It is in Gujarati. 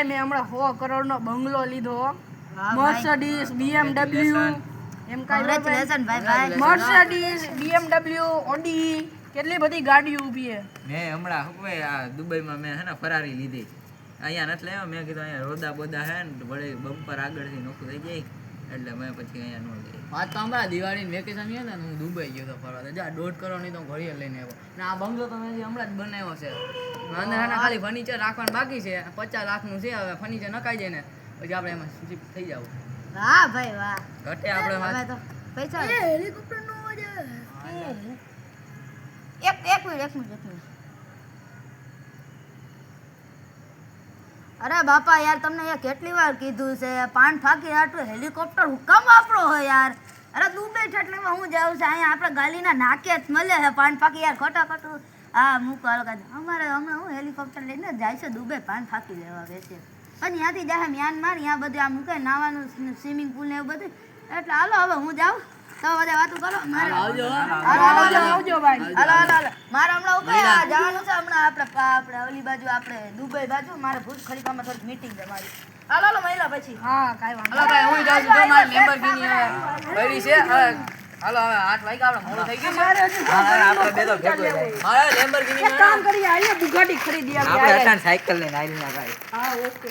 ભાઈ મેં હમણાં 100 કરોડનો બંગલો લીધો. મર્સિડીઝ, BMW એમ કાઈ મર્સિડીઝ, BMW, ઓડી કેટલી બધી ગાડીઓ ઊભી છે. મેં હમણાં હવે આ દુબઈમાં મેં હે ને ફરારી લીધી. અહીંયા નથી લેવા, મેં કીધું અહીંયા રોદા બોદા હે ને વળે બમ્પર આગળથી નોખું થઈ જાય એટલે મેં પછી અહીંયા નો લઈ. વાત તો હમણાં દિવાળી વેકેશન છે ને હું દુબઈ ગયો તો ફરવા. જા 1.5 કરોડની તો ઘડીએ લઈને આવ્યો ને આ બંગલો તો મેં હમણાં જ બનાવ્યો છે. અંદર ખાલી ફર્નિચર રાખવાનું બાકી છે. 50 લાખનું છે. હવે ફર્નિચર નખાઈ જાય ને પછી આપણે એમાં શિફ્ટ થઈ જાવ. વાહ ભાઈ વાહ. ઘટે આપણે અમે તો પૈસા હેલિકોપ્ટર નો અવાજ આવે. એક મિનિટ. અરે બાપા યાર તમને એ કેટલી વાર કીધું છે પાન ફાકી આટલું હેલિકોપ્ટર હુકમ વાપરો હોય યાર. અરે દુબઈ ઠેટલીમાં હું જાઉં છે અહીંયા આપણે ગાલીના નાકે જ મળે છે પાન ફાકી યાર ખોટા હા મૂકો અમારે હમણાં હું હેલિકોપ્ટર લઈને જાય છે દુબઈ પાન ફાકી લેવા બેસે પણ ત્યાંથી જાય મ્યાનમાર ત્યાં બધું આ મૂકે નાવાનું સ્વિમિંગ પુલ ને એવું બધું એટલે હાલો હવે હું જાઉં તો બધા વાતું કરો આવજો ભાઈ. હાલો મારે હમણાં ઉપર જવાનું છે હમણાં આપણે ઓલી બાજુ આપણે દુબઈ બાજુ મારે ભુજ ખલીફામાં થોડીક મીટિંગ છે મારી. હાલો મહિલા પછી હા કાઈ વાંધો હાલો ભાઈ હું જાઉં છું. તો મારી લેમ્બોર્ગિની ભરી છે. હાલો હવે 8 વાગ્યા આપણે મોડું થઈ ગયું છે. આપણે બે તો ભેગો જાય. મારે લેમ્બોર્ગિની કામ કરી આવીએ બુગાટી ખરીદી આપણે અટાણ સાયકલ લઈને આવીને ભાઈ. હા ઓકે.